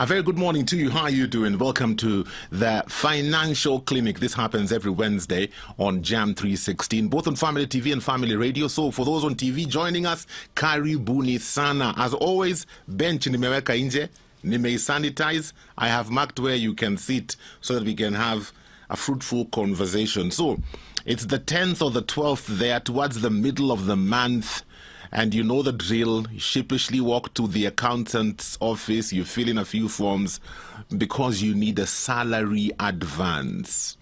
A very good morning to you. How are you doing? Welcome to the Financial Clinic. This happens every Wednesday on Jam 316, both on Family TV and Family Radio. So for those on TV joining us, karibuni sana. As always, bench nimeweka nje, nimeisanitize. I have marked where you can sit so that we can have a fruitful conversation. So it's the 10th or the 12th there, towards the middle of the month. And you know the drill. You sheepishly walk to the accountant's office. You fill in a few forms because you need a salary advance.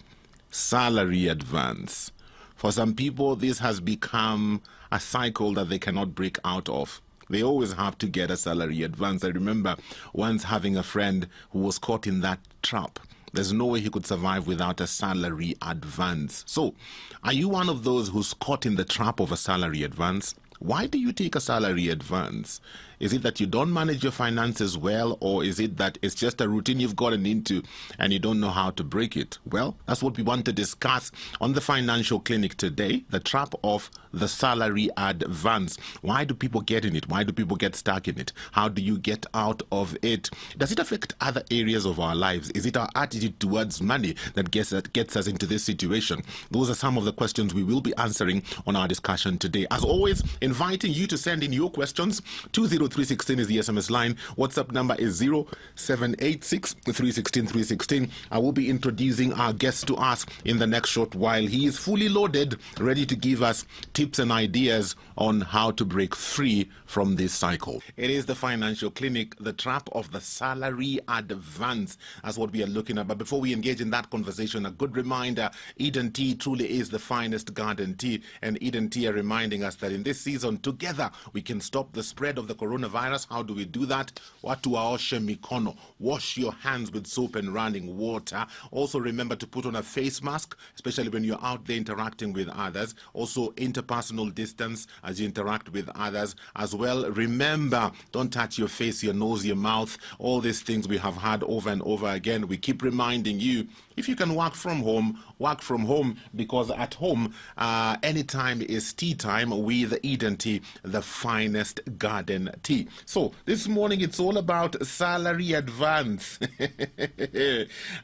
Salary advance. For some people, this has become a cycle that they cannot break out of. They always have to get a salary advance. I remember once having a friend who was caught in that trap. There's no way he could survive without a salary advance. So, are you one of those who's caught in the trap of a salary advance? Why do you take a salary advance? Is it that you don't manage your finances well, or is it that it's just a routine you've gotten into and you don't know how to break it? Well, that's what we want to discuss on the Financial Clinic today, the trap of the salary advance. Why do people get in it? Why do people get stuck in it? How do you get out of it? Does it affect other areas of our lives? Is it our attitude towards money that gets us into this situation? Those are some of the questions we will be answering on our discussion today. As always, inviting you to send in your questions. 20316 is the SMS line. WhatsApp number is 0786 316 316. I will be introducing our guest to us in the next short while. He is fully loaded, ready to give us tips and ideas on how to break free from this cycle. It is the Financial Clinic, the trap of the salary advance. That's what we are looking at. But before we engage in that conversation, a good reminder, Eden Tea truly is the finest garden tea. And Eden Tea are reminding us that in this season, together, we can stop the spread of the coronavirus. How do we do that? Watu waoshe mikono. Wash your hands with soap and running water. Also remember to put on a face mask, especially when you're out there interacting with others. Also interpersonal distance as you interact with others as well. Remember, don't touch your face, your nose, your mouth. All these things we have had over and over again. We keep reminding you, if you can work from home, because at home, anytime is tea time with Eden Tea, the finest garden tea. So this morning it's all about salary advance.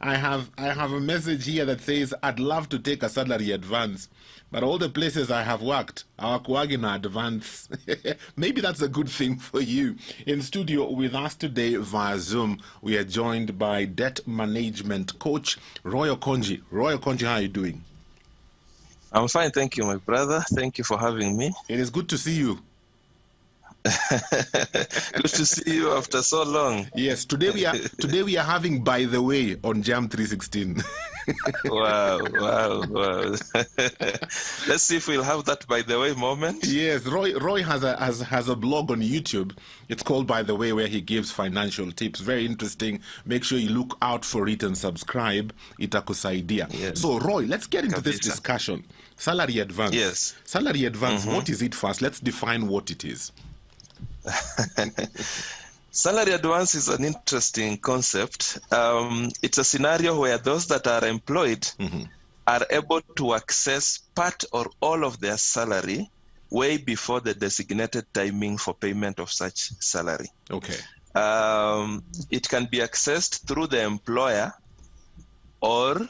I have a message here that says, I'd love to take a salary advance, but all the places I have worked, hawakuwagi in advance. Maybe that's a good thing for you. In studio with us today via Zoom, we are joined by debt management coach Roy Okonji. Roy Okonji, how are you doing? I'm fine, thank you, my brother. Thank you for having me. It is good to see you. Good to see you after so long. Yes, today we are having By the Way on Jam 316. Wow. Let's see if we'll have that By the Way moment. Yes, Roy has a blog on YouTube. It's called By the Way, where he gives financial tips. Very interesting. Make sure you look out for it and subscribe. Itakusaidia. Yes. So Roy, let's get into this discussion. Salary advance. Yes. Salary advance, What is it first? Let's define what it is. Salary advance is an interesting concept. It's a scenario where those that are employed are able to access part or all of their salary way before the designated timing for payment of such salary. Okay. It can be accessed through the employer or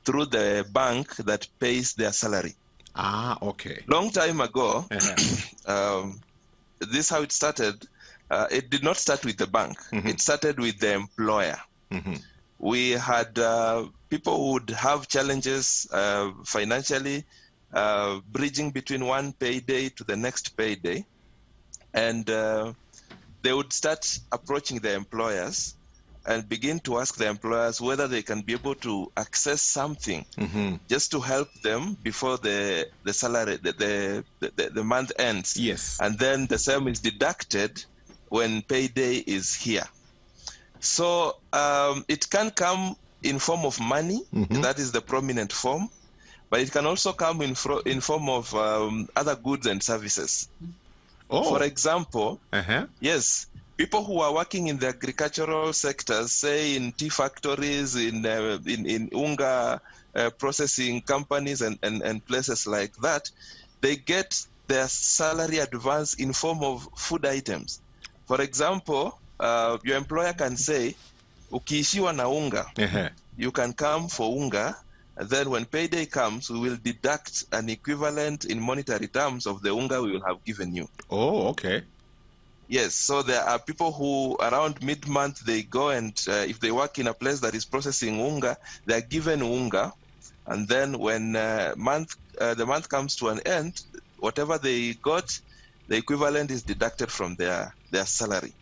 through the bank that pays their salary. Ah, okay. Long time ago, this is how it started. It did not start with the bank. It started with the employer. We had people who would have challenges financially, bridging between one payday to the next payday. And they would start approaching the employers and begin to ask the employers whether they can be able to access something just to help them before the salary, the month ends. Yes. And then the same is deducted when payday is here. So it can come in form of money, that is the prominent form, but it can also come in form of other goods and services. Oh. For example, yes, people who are working in the agricultural sectors, say in tea factories, in unga processing companies and places like that, they get their salary advance in form of food items. For example, your employer can say, ukiishiwa na unga, you can come for unga, and then when payday comes, we will deduct an equivalent in monetary terms of the unga we will have given you. Oh, okay. Yes, so there are people who around mid-month, they go and if they work in a place that is processing unga, they are given unga, and then when the month comes to an end, whatever they got, the equivalent is deducted from their salary.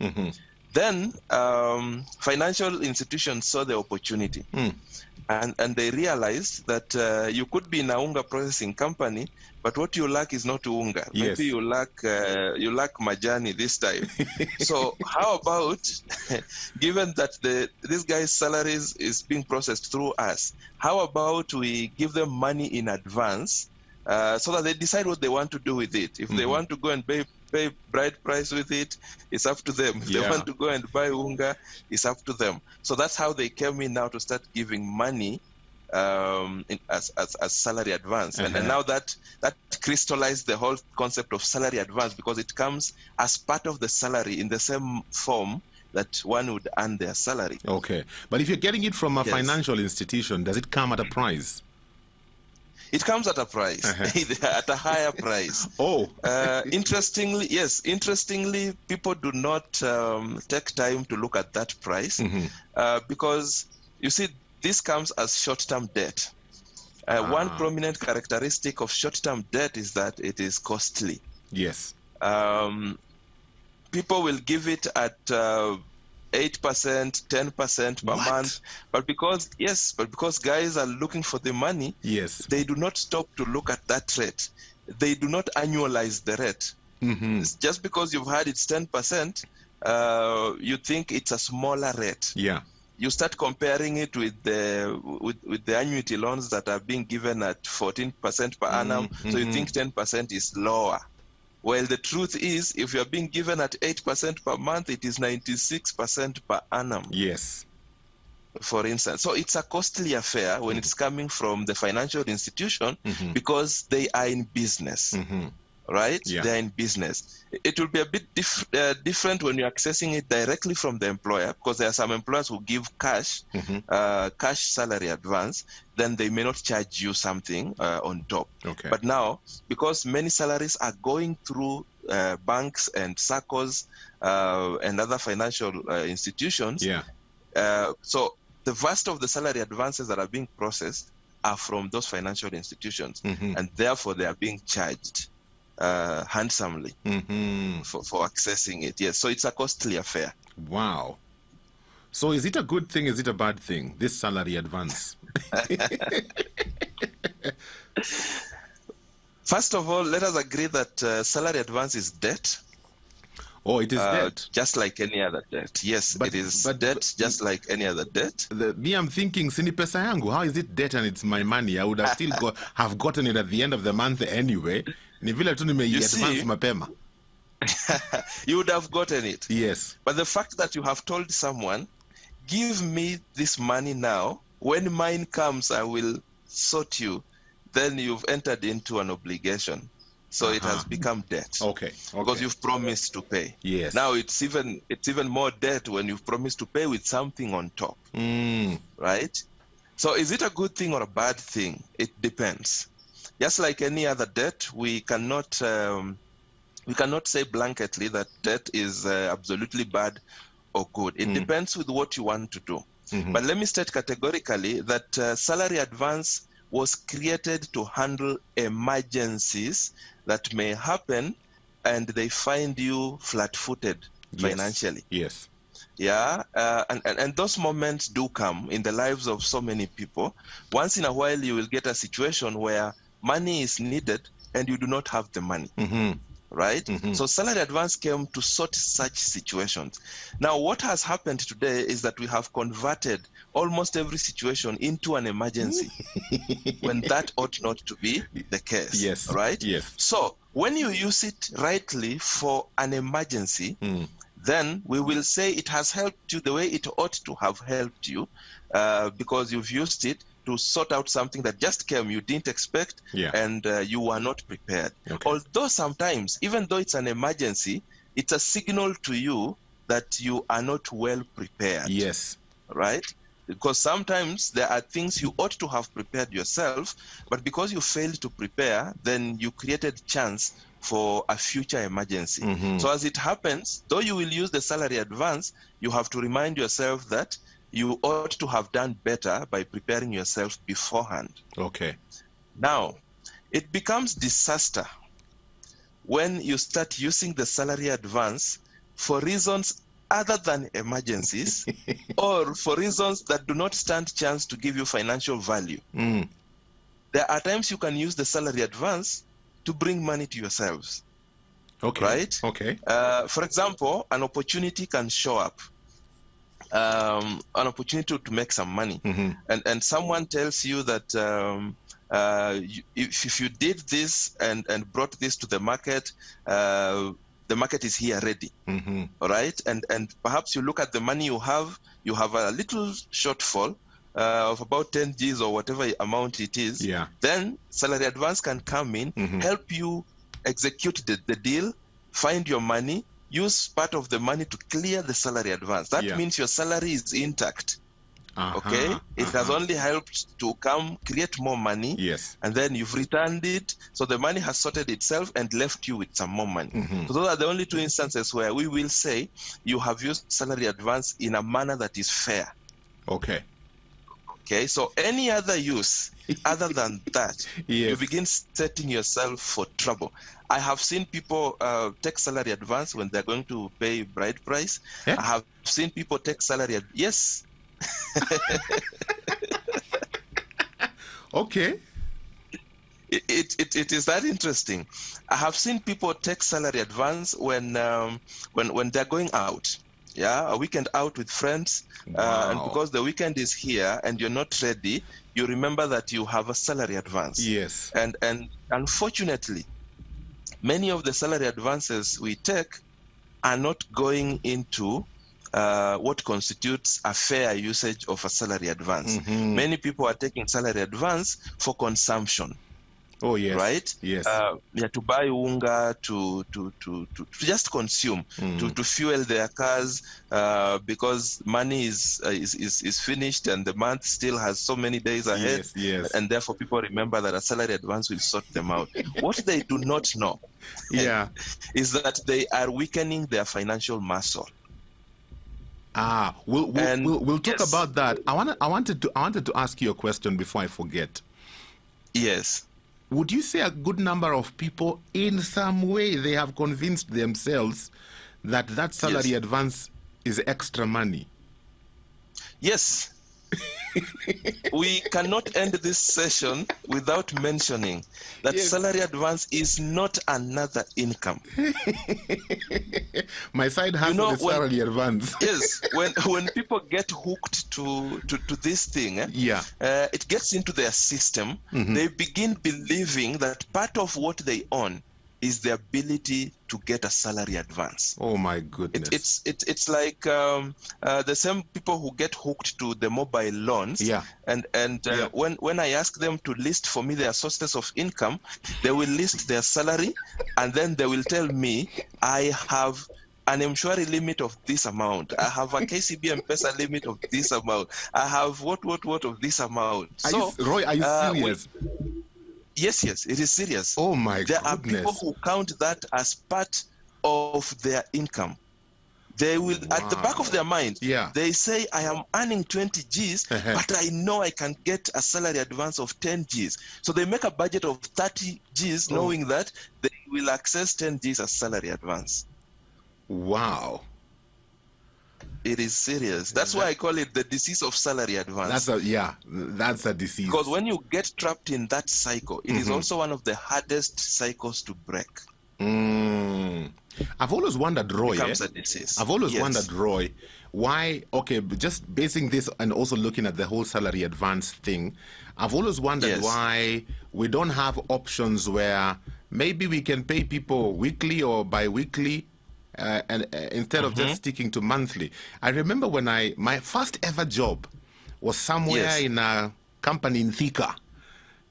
Then financial institutions saw the opportunity, and they realized that you could be in a unga processing company, but what you lack is not unga. Yes. Maybe you lack majani this time. So how about, given that this guy's salaries is being processed through us, how about we give them money in advance so that they decide what they want to do with it? If they want to go and pay bride price with it, it's up to them. If they want to go and buy unga, it's up to them. So that's how they came in now to start giving money as salary advance. And now that crystallized the whole concept of salary advance, because it comes as part of the salary in the same form that one would earn their salary. Okay. But if you're getting it from a financial institution, does it come at a price? It comes at a price, at a higher price. Oh. Interestingly, people do not take time to look at that price because, you see, this comes as short-term debt. One prominent characteristic of short-term debt is that it is costly. Yes. People will give it at 8%, 10% per month, but because guys are looking for the money, they do not stop to look at that rate. They do not annualize the rate. It's just because you've had it's 10%, you think it's a smaller rate. Yeah. You start comparing it with the annuity loans that are being given at 14% per annum, so you think 10% is lower. Well, the truth is, if you're being given at 8% per month, it is 96% per annum. Yes. For instance. So it's a costly affair when it's coming from the financial institution because they are in business. Right? Yeah. They're in business. It will be a bit different when you're accessing it directly from the employer, because there are some employers who give cash salary advance, then they may not charge you something on top. Okay. But now, because many salaries are going through banks and SACCOs and other financial institutions, so the vast of the salary advances that are being processed are from those financial institutions, and therefore they are being charged handsomely for accessing it. Yes, so it's a costly affair. Wow. So is it a good thing? Is it a bad thing, this salary advance? First of all, let us agree that salary advance is debt. Oh, it is debt. Just like any other debt. Yes, it is debt just like any other debt. Me, I'm thinking, sini pesa yangu, how is it debt and it's my money? I would have still have gotten it at the end of the month anyway. Ni vile tu advance mapema. You would have gotten it. Yes. But the fact that you have told someone, give me this money now, when mine comes, I will sort you, then you've entered into an obligation. So it has become debt. Okay. Because you've promised to pay. Yes. Now it's even more debt when you've promised to pay with something on top. Right? So is it a good thing or a bad thing? It depends. Just like any other debt, we cannot say blanketly that debt is absolutely bad or good. It depends with what you want to do. But let me state categorically that salary advance was created to handle emergencies that may happen, and they find you flat-footed financially. Yes. Yeah, and those moments do come in the lives of so many people. Once in a while, you will get a situation where money is needed and you do not have the money. Right? So salary advance came to sort such situations. Now, what has happened today is that we have converted almost every situation into an emergency when that ought not to be the case. Yes. Right? Yes. So when you use it rightly for an emergency, then we will say it has helped you the way it ought to have helped you because you've used it to sort out something that just came, you didn't expect, and you were not prepared. Okay. Although sometimes, even though it's an emergency, it's a signal to you that you are not well prepared. Yes. right? Because sometimes there are things you ought to have prepared yourself, but because you failed to prepare, then you created chance for a future emergency. So as it happens, though you will use the salary advance, you have to remind yourself that you ought to have done better by preparing yourself beforehand. Okay. Now, it becomes disaster when you start using the salary advance for reasons other than emergencies or for reasons that do not stand chance to give you financial value. There are times you can use the salary advance to bring money to yourselves. Okay. Right? Okay. For example, an opportunity can show up. An opportunity to make some money. And someone tells you that if you did this and brought this to the market is here ready. All right? And perhaps you look at the money you have a little shortfall of about 10 Gs or whatever amount it is. Yeah. Then salary advance can come in, help you execute the deal, find your money, use part of the money to clear the salary advance. That means your salary is intact. Okay? It has only helped to create more money. Yes. And then you've returned it. So the money has sorted itself and left you with some more money. So those are the only two instances where we will say you have used salary advance in a manner that is fair. Okay. Okay, so any other use other than that, you begin setting yourself for trouble. I have seen people take salary advance when they're going to pay bride price. I have seen people take salary yes. Okay. It is that interesting. I have seen people take salary advance when they're going out. Yeah, a weekend out with friends. And because the weekend is here and you're not ready, you remember that you have a salary advance. Yes. And unfortunately, many of the salary advances we take are not going into what constitutes a fair usage of a salary advance. Many people are taking salary advance for consumption. Oh yes. Right? Yes. To buy unga, to just consume, to fuel their cars, because money is finished and the month still has so many days ahead. Yes. And therefore people remember that a salary advance will sort them out. What they do not know is that they are weakening their financial muscle. We'll talk about that. I wanted to ask you a question before I forget. Yes. Would you say a good number of people, in some way, they have convinced themselves that salary advance is extra money? Yes. We cannot end this session without mentioning that salary advance is not another income. My side hustle is salary advance. Yes, when people get hooked to this thing, it gets into their system. They begin believing that part of what they own is the ability to get a salary advance. Oh my goodness! It's like the same people who get hooked to the mobile loans. When I ask them to list for me their sources of income, they will list their salary, and then they will tell me, I have an M-Shwari limit of this amount. I have a KCB M-Pesa limit of this amount. I have what of this amount. Roy, are you serious? Yes, it is serious. Oh my goodness. There are people who count that as part of their income. They will, at the back of their mind, they say, I am earning 20 Gs, but I know I can get a salary advance of 10 Gs. So they make a budget of 30 Gs, knowing that they will access 10 Gs as salary advance. Wow. It is serious. That's why I call it the disease of salary advance. That's a disease. Because when you get trapped in that cycle, it is also one of the hardest cycles to break. I've always wondered, Roy. I've always wondered, Roy, why? Okay, just basing this and also looking at the whole salary advance thing, I've always wondered why we don't have options where maybe we can pay people weekly or bi-weekly. And instead of just sticking to monthly. I remember when my first ever job was somewhere in a company in Thika,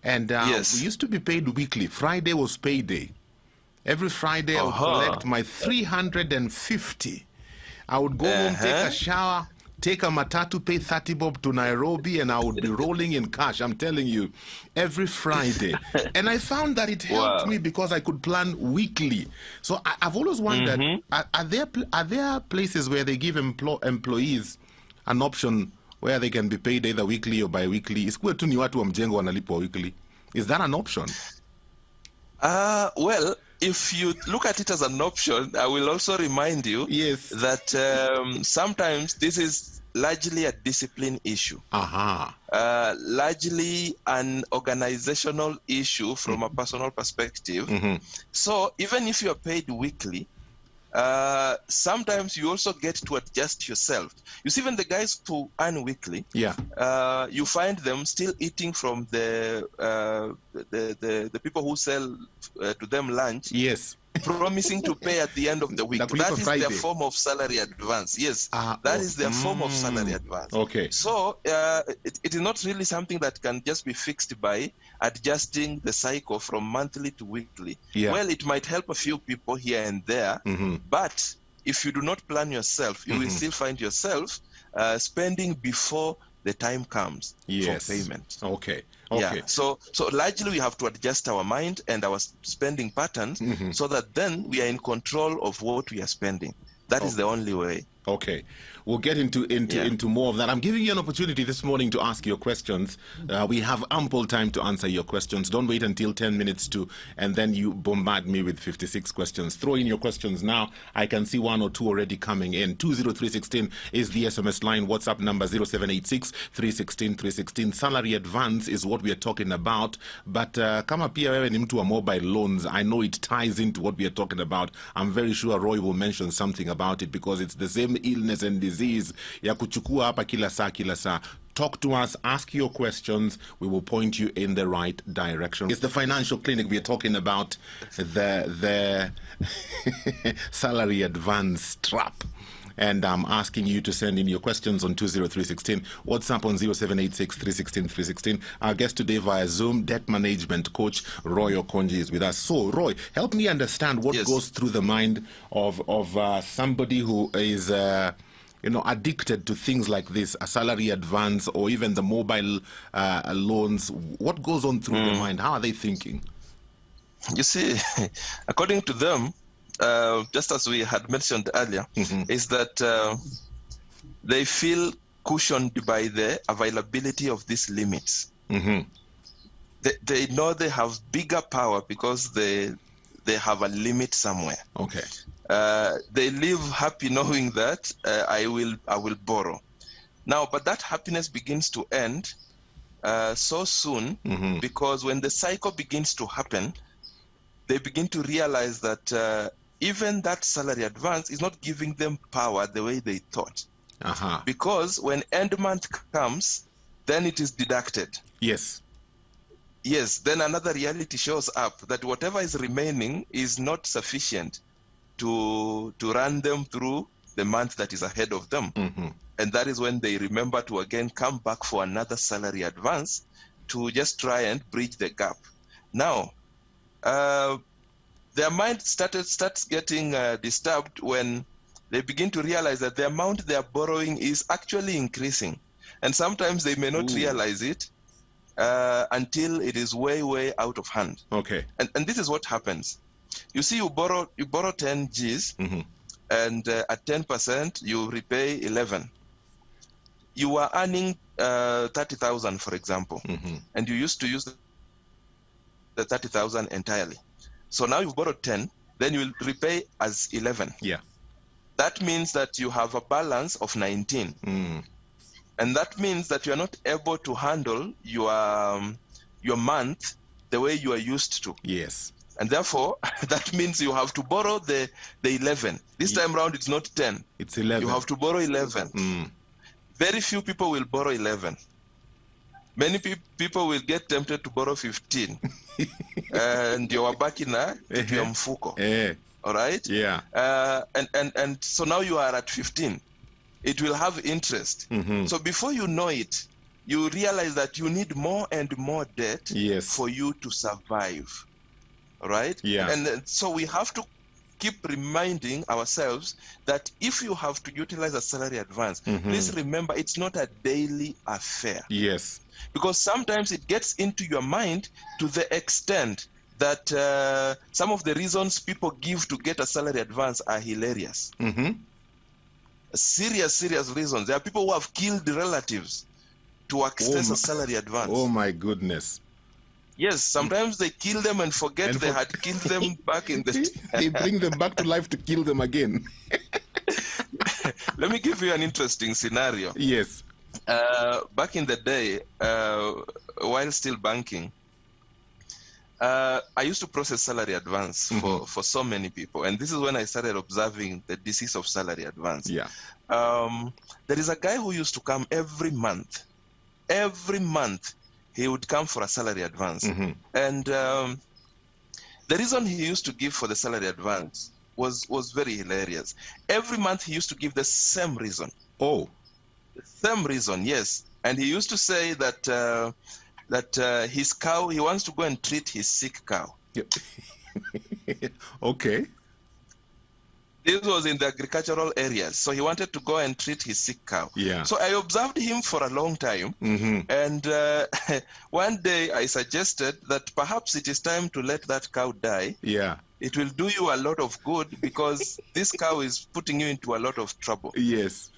and we used to be paid weekly. Friday was payday. Every Friday I would collect my 350. I would go home, take a shower, take a matatu, pay 30 bob to Nairobi, and I would be rolling in cash. I'm telling you, every Friday. And I found that it helped me because I could plan weekly. So I've always wondered, are there places where they give employees an option where they can be paid either weekly or bi-weekly? Isikuwe tu ni watu wa mjengo wanalipwa weekly. Is that an option? Well, if you look at it as an option, I will also remind you that sometimes this is largely a discipline issue. Largely an organizational issue from a personal perspective. So even if you are paid weekly, sometimes you also get to adjust yourself. You see, even the guys who earn weekly, you find them still eating from the people who sell to them lunch. Promising to pay at the end of the week. That is their form of salary advance. That is their form of salary advance. So it is not really something that can just be fixed by adjusting the cycle from monthly to weekly. Well, it might help a few people here and there, but if you do not plan yourself, you will still find yourself spending before the time comes for payment. So largely we have to adjust our mind and our spending patterns so that then we are in control of what we are spending. That is the only way. We'll get into more of that. I'm giving you an opportunity this morning to ask your questions. We have ample time to answer your questions. Don't wait until 10 minutes to, and then you bombard me with 56 questions. Throw in your questions now. I can see one or two already coming in. 20316 is the SMS line. WhatsApp number 0786 316 316. Salary advance is what we are talking about. But kama pia wewe ni mtu wa mobile loans, I know it ties into what we are talking about. I'm very sure Roy will mention something about it because it's the same illness and disease ya kuchukua hapa kila saa. Talk to us, ask your questions. We will point you in the right direction. It's the financial clinic. We are talking about the salary advance trap. And I'm asking you to send in your questions on 20316. WhatsApp on 0786 316 316. Our guest today via Zoom, debt management coach Roy Okonji is with us. So, Roy, help me understand what goes through the mind of somebody who is addicted to things like this, a salary advance or even the mobile loans. What goes on through their mind? How are they thinking? You see, according to them, just as we had mentioned earlier, is that they feel cushioned by the availability of these limits. They know they have bigger power because they have a limit somewhere. They live happy knowing that I will borrow. Now, but that happiness begins to end so soon because when the cycle begins to happen, they begin to realize that even that salary advance is not giving them power the way they thought. Because when end month comes, then it is deducted. Then another reality shows up that whatever is remaining is not sufficient to run them through the month that is ahead of them. And that is when they remember to again come back for another salary advance to just try and bridge the gap. Now, their mind starts getting disturbed when they begin to realize that the amount they are borrowing is actually increasing. And sometimes they may not realize it until it is way, way out of hand. And this is what happens. You see, you borrow 10 Gs, and at 10%, you repay 11. You are earning 30,000, for example, and you used to use the 30,000 entirely. So now you've borrowed 10, then you will repay as 11. That means that you have a balance of 19. And that means that you are not able to handle your month the way you are used to. And therefore, that means you have to borrow the 11. This time around, it's not 10. It's 11. You have to borrow 11. Very few people will borrow 11. Many people will get tempted to borrow 15. And you're back in a mfuko. All right? And so now you are at 15. It will have interest. So before you know it, you realize that you need more and more debt for you to survive. All right? And so we have to keep reminding ourselves that if you have to utilize a salary advance, please remember it's not a daily affair. Yes. Because sometimes it gets into your mind to the extent that some of the reasons people give to get a salary advance are hilarious. Serious reasons. There are people who have killed relatives to access a salary advance. Oh my goodness. Yes, sometimes they kill them and forget they had killed them back in the... They bring them back to life to kill them again. Let me give you an interesting scenario. Yes. Back in the day, while still banking, I used to process salary advance for so many people. And this is when I started observing the disease of salary advance. Yeah. There is a guy who used to come every month. Every month, he would come for a salary advance. And the reason he used to give for the salary advance was very hilarious. Every month, he used to give the same reason. Oh. The same reason, yes. And he used to say that his cow, he wants to go and treat his sick cow. Okay. This was in the agricultural areas. So he wanted to go and treat his sick cow. Yeah. So I observed him for a long time. And one day I suggested that perhaps it is time to let that cow die. Yeah. It will do you a lot of good because this cow is putting you into a lot of trouble. Yes.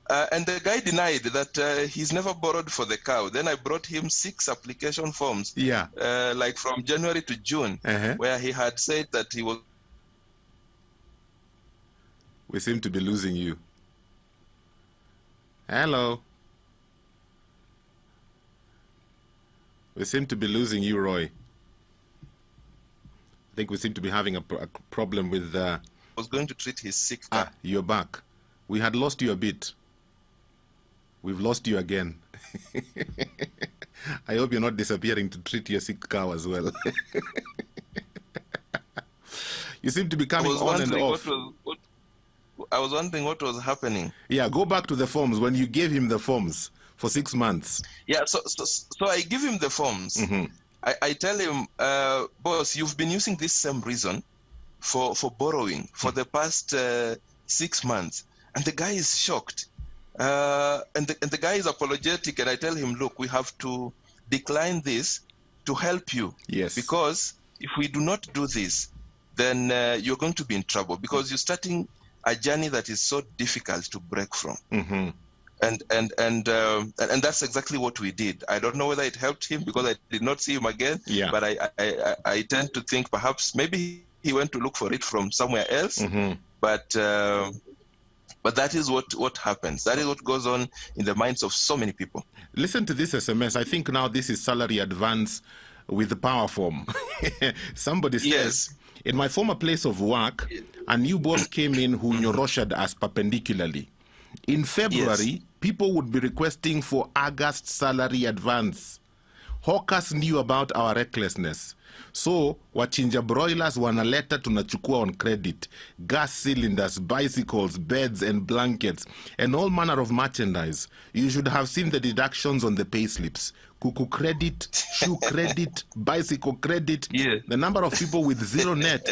And the guy denied that he's never borrowed for the cow. Then I brought him 6 application forms, like from January to June, where he had said that he was... We seem to be losing you. Hello. We seem to be losing you, Roy. I think we seem to be having a problem with... was going to treat his sick cow. You're back. We had lost you a bit. We've lost you again. I hope you're not disappearing to treat your sick cow as well. You seem to be coming on and off. I was wondering what was happening. Yeah, go back to the forms when you gave him the forms for 6 months. Yeah, so I give him the forms. I tell him, boss, you've been using this same reason for borrowing for the past 6 months. And the guy is shocked. And the guy is apologetic. And I tell him, look, we have to decline this to help you. Yes. Because if we do not do this, then you're going to be in trouble because you're starting a journey that is so difficult to break from. And that's exactly what we did. I don't know whether it helped him because I did not see him again. Yeah. But I tend to think perhaps maybe he went to look for it from somewhere else. But that is what happens. That is what goes on in the minds of so many people. Listen to this SMS. I think now this is salary advance with the power form. Somebody says, in my former place of work, a new boss came in who nyoroshad us perpendicularly. In February, people would be requesting for August salary advance. Hawkers knew about our recklessness. So, wachinja broilers wanaleta tunachukua on credit. Gas cylinders, bicycles, beds and blankets, and all manner of merchandise. You should have seen the deductions on the pay slips. Kuku credit, shoe credit, bicycle credit. The number of people with zero net.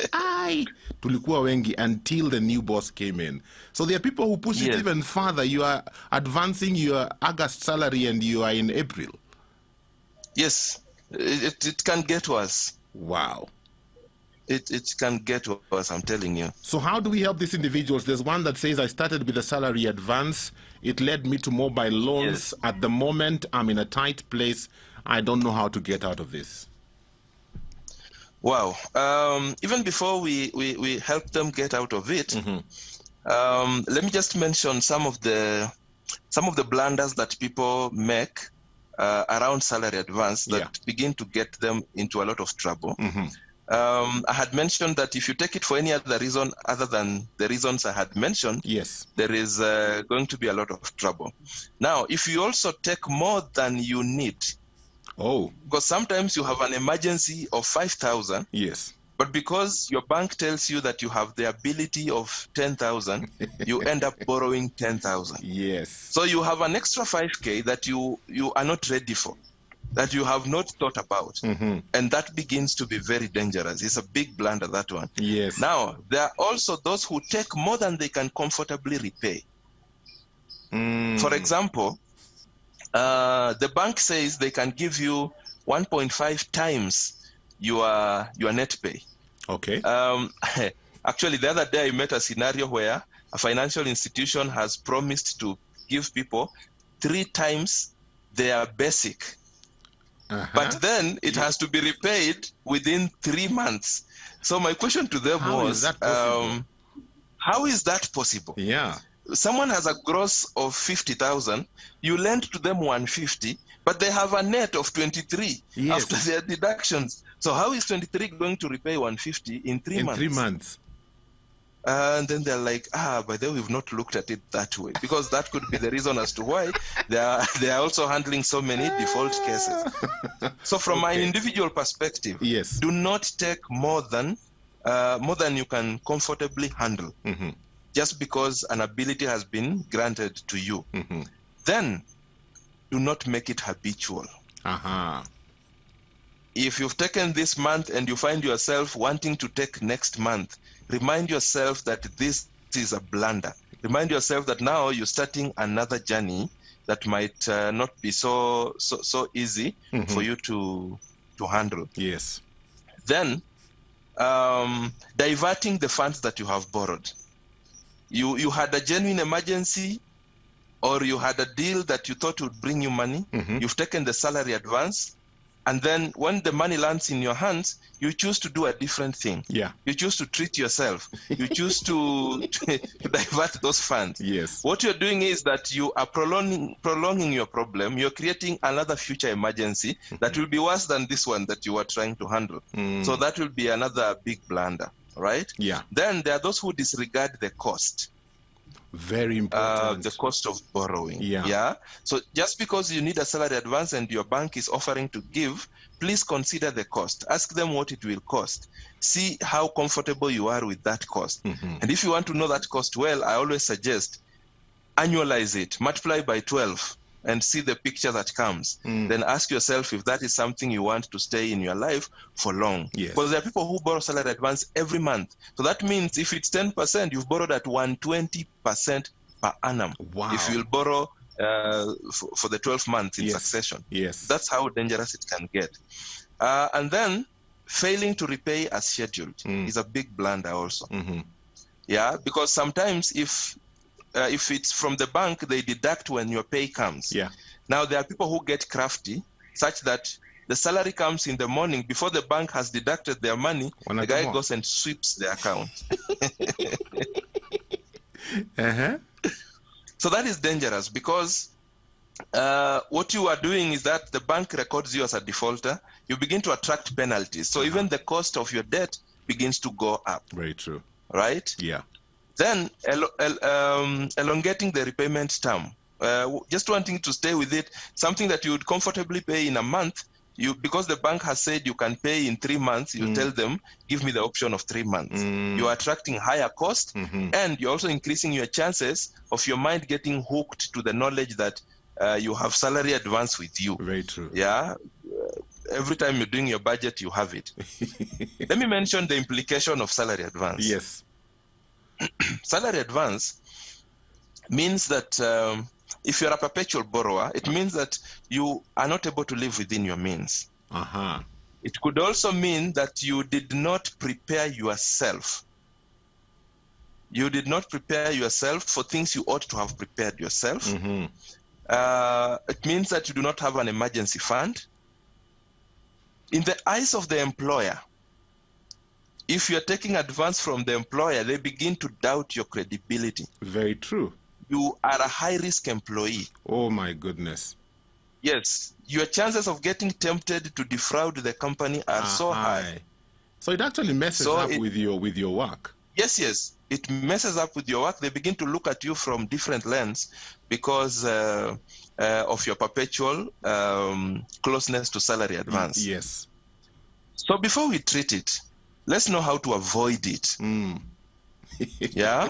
Tulikuwa wengi until the new boss came in. So there are people who push it even further. You are advancing your August salary and you are in April. Yes, it can get worse. Wow. It can get worse, I'm telling you. So how do we help these individuals? There's one that says, I started with a salary advance. It led me to mobile loans. At the moment, I'm in a tight place. I don't know how to get out of this. Wow. Even before we help them get out of it, let me just mention some of the blunders that people make around salary advance that begin to get them into a lot of trouble. I had mentioned that if you take it for any other reason other than the reasons I had mentioned, there is going to be a lot of trouble. Now, if you also take more than you need, because sometimes you have an emergency of 5,000, but because your bank tells you that you have the ability of 10,000, you end up borrowing 10,000. So you have an extra 5K that you are not ready for. that you have not thought about. And that begins to be very dangerous. It's a big blunder, that one. Yes. Now, there are also those who take more than they can comfortably repay. For example, the bank says they can give you 1.5 times your net pay. Okay. Actually, the other day I met a scenario where a financial institution has promised to give people 3 times their basic. But then it has to be repaid within 3 months. So my question to them was, how is that possible? Yeah. Someone has a gross of 50,000, you lend to them 150, but they have a net of 23 after their deductions. So how is 23 going to repay 150 in 3 months? In 3 months. And then they're like, but then we've not looked at it that way, because that could be the reason as to why they are also handling so many default cases. So from my individual perspective, do not take more than you can comfortably handle, just because an ability has been granted to you. Then do not make it habitual. If you've taken this month and you find yourself wanting to take next month, remind yourself that this is a blunder. Remind yourself that now you're starting another journey that might not be so easy for you to handle. Yes. Then diverting the funds that you have borrowed. You had a genuine emergency, or you had a deal that you thought would bring you money. You've taken the salary advance. And then when the money lands in your hands, you choose to do a different thing. Yeah. You choose to treat yourself. You choose to divert those funds. Yes. What you're doing is that you are prolonging your problem. You're creating another future emergency that will be worse than this one that you are trying to handle. So that will be another big blunder, right? Yeah. Then there are those who disregard the cost. Very important. The cost of borrowing. Yeah. So just because you need a salary advance and your bank is offering to give, please consider the cost. Ask them what it will cost. See how comfortable you are with that cost. And if you want to know that cost well, I always suggest annualize it, multiply by 12, and see the picture that comes. Then ask yourself if that is something you want to stay in your life for long. Yes. Because there are people who borrow salary advance every month. So that means if it's 10%, you've borrowed at 120% per annum. Wow. If you'll borrow for the 12 months in succession. Yes. That's how dangerous it can get. And then failing to repay as scheduled is a big blunder also. Yeah, because sometimes if it's from the bank, they deduct when your pay comes. Yeah. Now, there are people who get crafty such that the salary comes in the morning before the bank has deducted their money. The guy goes and sweeps the account. So that is dangerous because what you are doing is that the bank records you as a defaulter. You begin to attract penalties. So even the cost of your debt begins to go up. Very true. Right? Yeah. Then elongating the repayment term, just wanting to stay with it, something that you would comfortably pay in a month, because the bank has said you can pay in 3 months, you tell them, give me the option of 3 months. You are attracting higher cost, and you're also increasing your chances of your mind getting hooked to the knowledge that you have salary advance with you. Very true. Yeah. Every time you're doing your budget, you have it. Let me mention the implication of salary advance. Yes. Salary advance means that if you're a perpetual borrower, it means that you are not able to live within your means. It could also mean that you did not prepare yourself. You did not prepare yourself for things you ought to have prepared yourself. It means that you do not have an emergency fund. In the eyes of the employer, if you're taking advance from the employer, they begin to doubt your credibility. Very true. You are a high-risk employee. Oh, my goodness. Yes. Your chances of getting tempted to defraud the company are so high. So it actually messes up with your work. Yes. It messes up with your work. They begin to look at you from different lens because of your perpetual closeness to salary advance. Yes. So before we treat it, let's know how to avoid it. Yeah.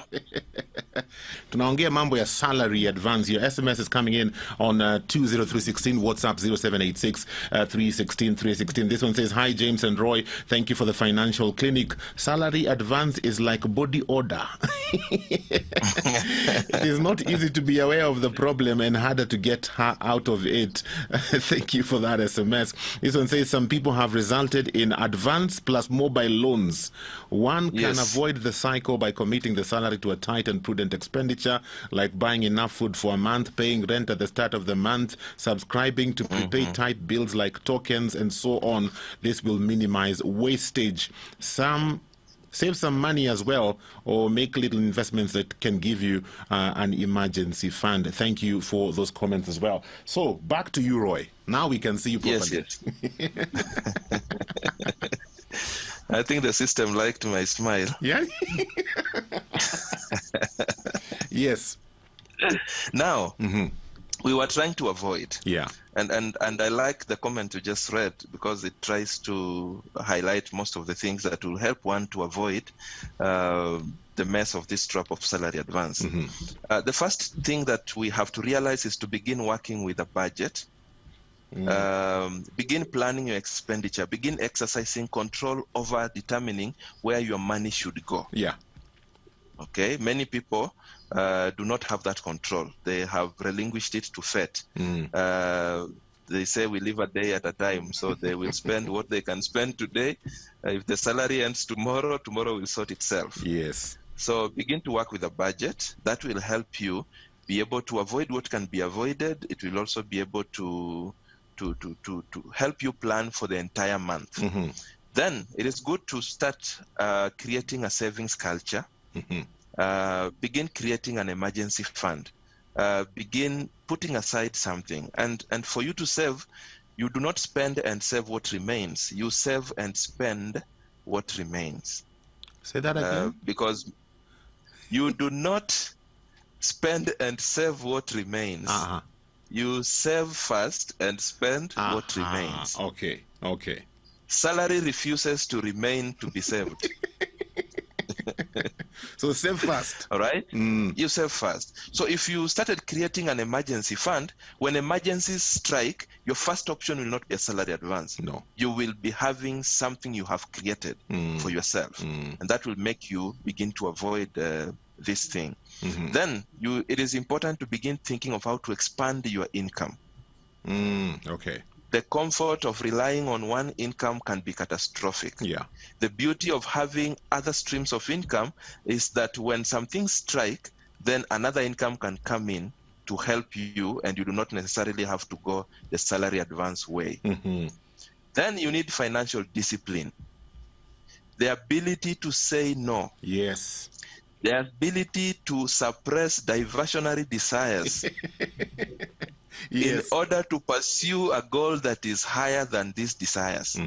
Tunaongea mambo ya salary advance. Your SMS is coming in on 20316, WhatsApp 0786 316 316. This one says, hi James and Roy, thank you for the financial clinic. Salary advance is like body odor. It is not easy to be aware of the problem and harder to get her out of it. Thank you for that SMS. This one says, some people have resulted in advance plus mobile loans. One can avoid the cycle by committing the salary to a tight and prudent expenditure, like buying enough food for a month, paying rent at the start of the month, subscribing to prepaid type bills like tokens, and so on. This will minimize wastage. Save some money as well, or make little investments that can give you an emergency fund. Thank you for those comments as well. So back to you, Roy. Now we can see you properly. Yes. I think the system liked my smile. Yeah. Yes. Now, we were trying to avoid. Yeah. And I like the comment you just read, because it tries to highlight most of the things that will help one to avoid the mess of this trap of salary advance. The first thing that we have to realize is to begin working with a budget. Begin planning your expenditure. Begin exercising control over determining where your money should go. Yeah. Okay. Many people do not have that control. They have relinquished it to fate. They say we live a day at a time, so they will spend what they can spend today. If the salary ends tomorrow, tomorrow will sort itself. Yes. So begin to work with a budget. That will help you be able to avoid what can be avoided. It will also be able to help you plan for the entire month. Then it is good to start creating a savings culture. Begin creating an emergency fund. Begin putting aside something. And for you to save, you do not spend and save what remains. You save and spend what remains. Say that again. Because you do not spend and save what remains. You save first and spend what remains. Okay. Salary refuses to remain to be saved. So save first. All right? You save first. So if you started creating an emergency fund, when emergencies strike, your first option will not be a salary advance. No. You will be having something you have created for yourself. And that will make you begin to avoid this thing. Then it is important to begin thinking of how to expand your income. Okay. The comfort of relying on one income can be catastrophic. Yeah. The beauty of having other streams of income is that when some things strike, then another income can come in to help you, and you do not necessarily have to go the salary advance way. Then you need financial discipline. The ability to say no. Yes. The ability to suppress diversionary desires. In order to pursue a goal that is higher than these desires.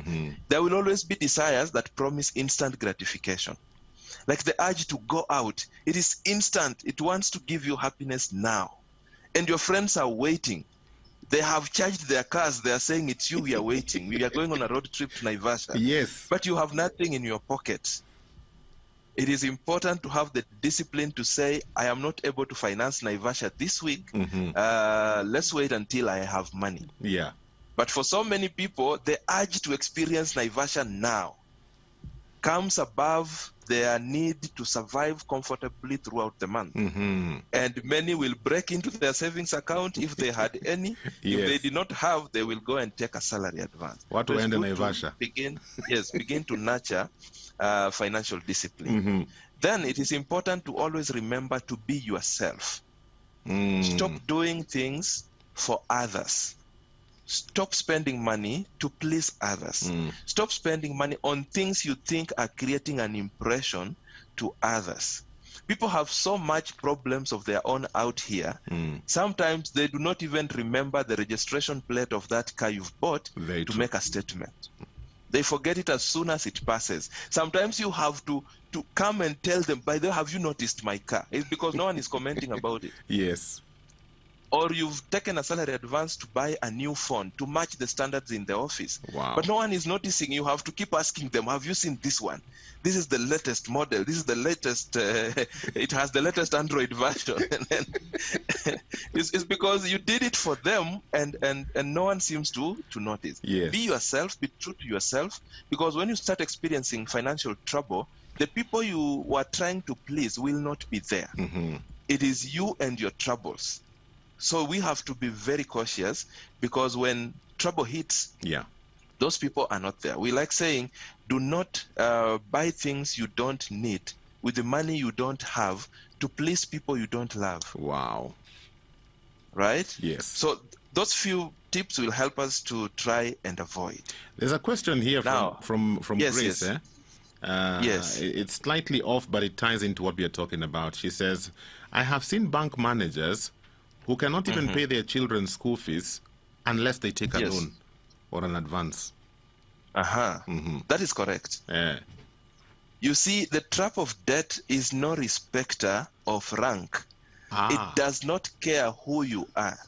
There will always be desires that promise instant gratification. Like the urge to go out, it is instant. It wants to give you happiness now. And your friends are waiting. They have charged their cars. They are saying, it's you, we are waiting. We are going on a road trip to Naivasha. Yes. But you have nothing in your pocket. It is important to have the discipline to say, I am not able to finance Naivasha this week. Let's wait until I have money. Yeah. But for so many people, the urge to experience Naivasha now comes above their need to survive comfortably throughout the month. And many will break into their savings account if they had any. If they did not have, they will go and take a salary advance. What will end in Naivasha? Begin to nurture financial discipline. Then it is important to always remember to be yourself. Stop doing things for others. Stop spending money to please others. Stop spending money on things you think are creating an impression to others. People have so much problems of their own out here. Sometimes they do not even remember the registration plate of that car you've bought to make a statement. They forget it as soon as it passes. Sometimes you have to come and tell them, by the way, have you noticed my car? It's because no one is commenting about it. Yes. or you've taken a salary advance to buy a new phone to match the standards in the office. Wow. But no one is noticing. You have to keep asking them, have you seen this one? This is the latest model. This is the latest, it has the latest Android version. It's because you did it for them, and no one seems to notice. Yes. Be yourself, be true to yourself, because when you start experiencing financial trouble, the people you were trying to please will not be there. It is you and your troubles. So we have to be very cautious, because when trouble hits, those people are not there. We like saying, do not buy things you don't need with the money you don't have to please people you don't love. Wow. Right? Yes. So those few tips will help us to try and avoid. There's a question here from yes, Grace. Yes. Yes. It's slightly off, but it ties into what we are talking about. She says, I have seen bank managers who cannot even pay their children's school fees unless they take a loan or an advance. That is correct. You see, the trap of debt is no respecter of rank. It does not care who you are.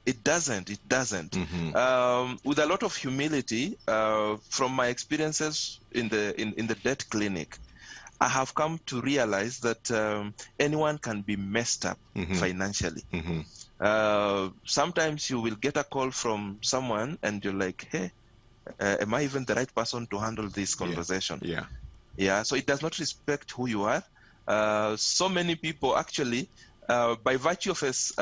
It doesn't. With a lot of humility, from my experiences in the debt clinic, I have come to realize that anyone can be messed up financially. Sometimes you will get a call from someone and you're like, hey, am I even the right person to handle this conversation? Yeah. So it does not respect who you are. So many people actually, by virtue of us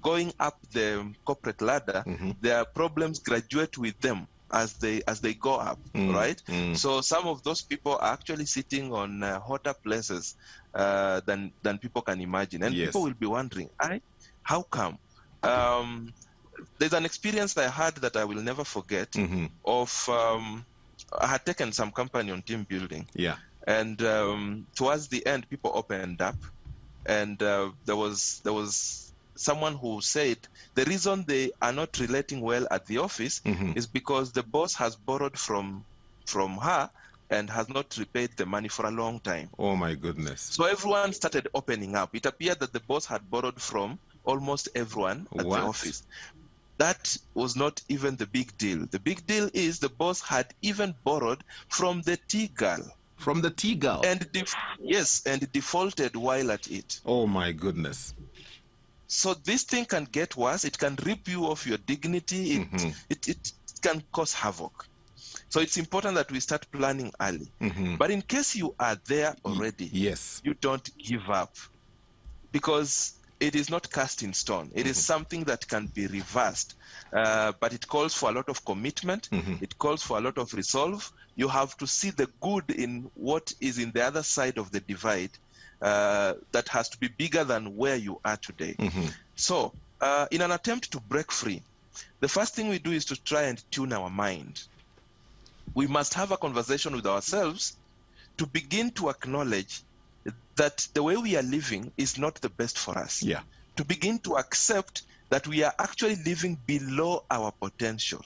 going up the corporate ladder, their problems graduate with them as they go up, right? So some of those people are actually sitting on hotter places than people can imagine, and people will be wondering, how come? There's an experience I had that I will never forget. Of I had taken some company on team building, and towards the end, people opened up, and there was someone who said the reason they are not relating well at the office is because the boss has borrowed from her and has not repaid the money for a long time. Oh my goodness. So everyone started opening up. It appeared that the boss had borrowed from almost everyone at the office. That was not even the big deal. The big deal is the boss had even borrowed from the tea girl. From the tea girl? And and defaulted while at it. Oh my goodness. So this thing can get worse. It can rip you of your dignity. It can cause havoc. So it's important that we start planning early. But in case you are there already, you don't give up, because it is not cast in stone. It is something that can be reversed, but it calls for a lot of commitment. It calls for a lot of resolve. You have to see the good in what is in the other side of the divide. That has to be bigger than where you are today. So in an attempt to break free, the first thing we do is to try and tune our mind. We must have a conversation with ourselves to begin to acknowledge that the way we are living is not the best for us. To begin to accept that we are actually living below our potential.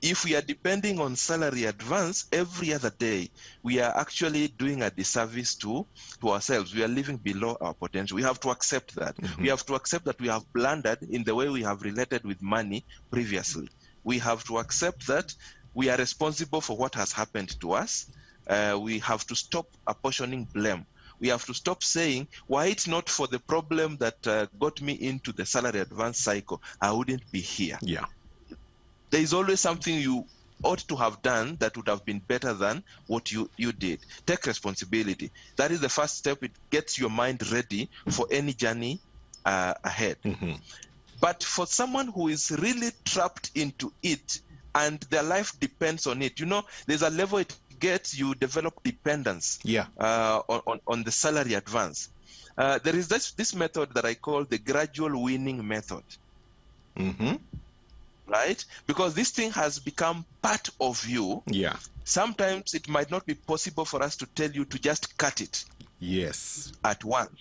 If we are depending on salary advance every other day, we are actually doing a disservice to ourselves. We are living below our potential. We have to accept that. We have to accept that we have blundered in the way we have related with money previously. We have to accept that we are responsible for what has happened to us. We have to stop apportioning blame. We have to stop saying, why it's not for the problem that got me into the salary advance cycle, I wouldn't be here. There is always something you ought to have done that would have been better than what you did. Take responsibility. That is the first step. It gets your mind ready for any journey ahead. But for someone who is really trapped into it and their life depends on it, there's a level it gets, you develop dependence on the salary advance. There is this method that I call the gradual winning method. Right? Because this thing has become part of you. Sometimes it might not be possible for us to tell you to just cut it at once.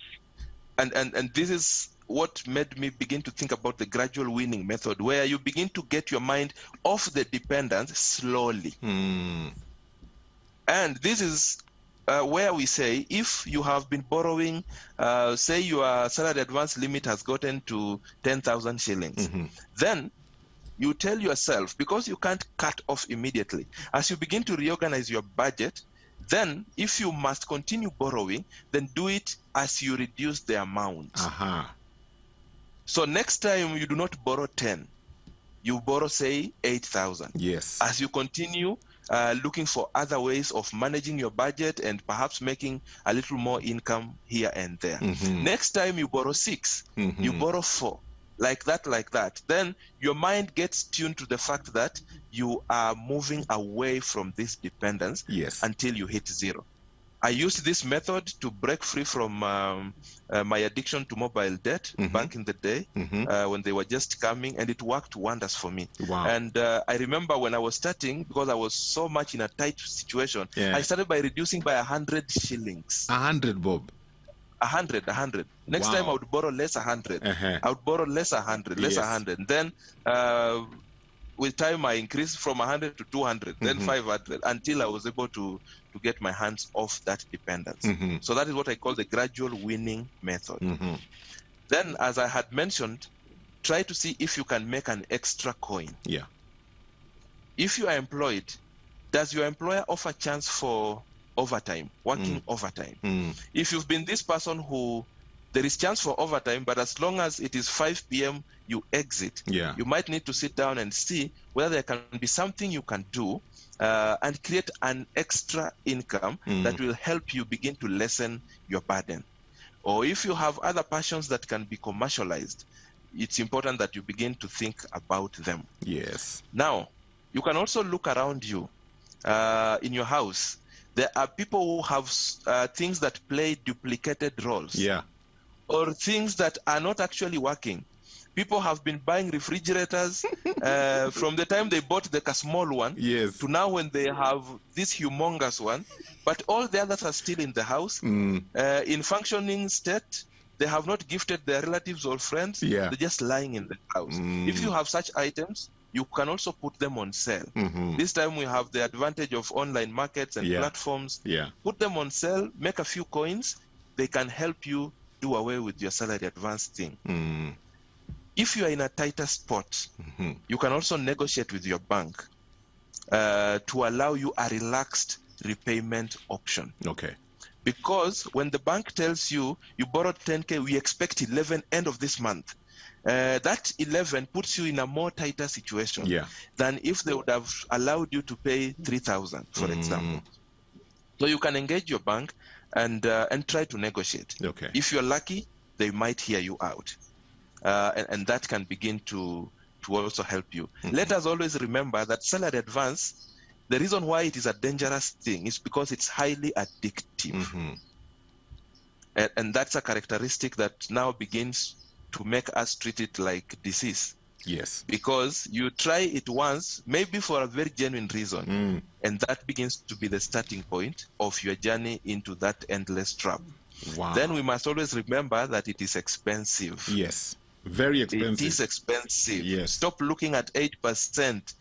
And this is what made me begin to think about the gradual winning method, where you begin to get your mind off the dependence slowly. And this is where we say if you have been borrowing, say your salary advance limit has gotten to 10,000 shillings, then you tell yourself, because you can't cut off immediately, as you begin to reorganize your budget, then if you must continue borrowing, then do it as you reduce the amount. So next time you do not borrow 10, you borrow, say, 8,000. Yes. As you continue looking for other ways of managing your budget and perhaps making a little more income here and there. Next time you borrow 6, you borrow 4. Like that. Then your mind gets tuned to the fact that you are moving away from this dependence until you hit 0. I used this method to break free from my addiction to mobile debt back in the day when they were just coming, and it worked wonders for me. Wow. And I remember when I was starting, because I was so much in a tight situation, I started by reducing by 100 shillings. 100, Bob? 100. Next time I would borrow less 100. I would borrow less 100, less 100. And then with time I increased from 100 to 200, then 500, until I was able to get my hands off that dependence. So that is what I call the gradual winning method. Then, as I had mentioned, try to see if you can make an extra coin. Yeah. If you are employed, does your employer offer chance for overtime, working overtime? If you've been this person who there is chance for overtime, but as long as it is 5 p.m. you exit, you might need to sit down and see whether there can be something you can do and create an extra income that will help you begin to lessen your burden. Or if you have other passions that can be commercialized, it's important that you begin to think about them. Yes. Now, you can also look around you in your house. There are people who have things that play duplicated roles. Yeah. Or things that are not actually working. People have been buying refrigerators from the time they bought the small one to now when they have this humongous one, but all the others are still in the house in functioning state. They have not gifted their relatives or friends. They're just lying in the house. If you have such items, you can also put them on sale. This time we have the advantage of online markets and platforms. Put them on sale, make a few coins. They can help you do away with your salary advance thing. If you are in a tighter spot, you can also negotiate with your bank to allow you a relaxed repayment option. Okay. Because when the bank tells you, you borrowed 10K, we expect 11 end of this month, that 11 puts you in a more tighter situation than if they would have allowed you to pay 3,000, for example. So you can engage your bank and try to negotiate. Okay. If you're lucky, they might hear you out. And that can begin to also help you. Let us always remember that salary advance, the reason why it is a dangerous thing is because it's highly addictive. And that's a characteristic that now begins to make us treat it like disease. Yes. Because you try it once, maybe for a very genuine reason, and that begins to be the starting point of your journey into that endless trap. Wow. Then we must always remember that it is expensive. Yes. Very expensive. It is expensive. Yes. Stop looking at 8%.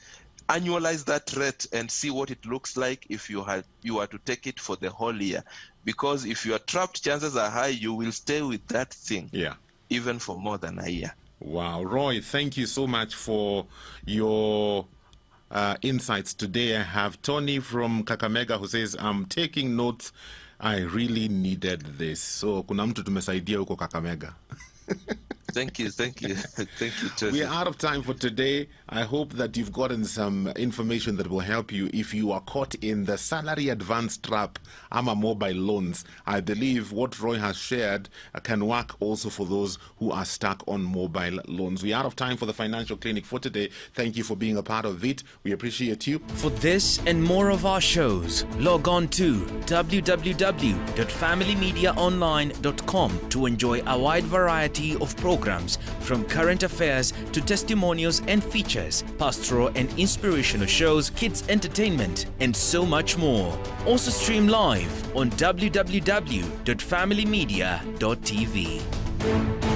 Annualize that rate and see what it looks like if you are to take it for the whole year. Because if you are trapped, chances are high you will stay with that thing. Even for more than a year. Wow. Roy, thank you so much for your insights today. I have Tony from Kakamega who says, I'm taking notes. I really needed this. So, kuna mtu tumesaidia huko Kakamega. Thank you. Thank you, Tony. We are out of time for today. I hope that you've gotten some information that will help you if you are caught in the salary advance trap, ama mobile loans. I believe what Roy has shared can work also for those who are stuck on mobile loans. We are out of time for the Financial Clinic for today. Thank you for being a part of it. We appreciate you. For this and more of our shows, log on to www.familymediaonline.com to enjoy a wide variety of programs from current affairs to testimonials and features, pastoral and inspirational shows, kids entertainment, and so much more. Also stream live on www.familymedia.tv.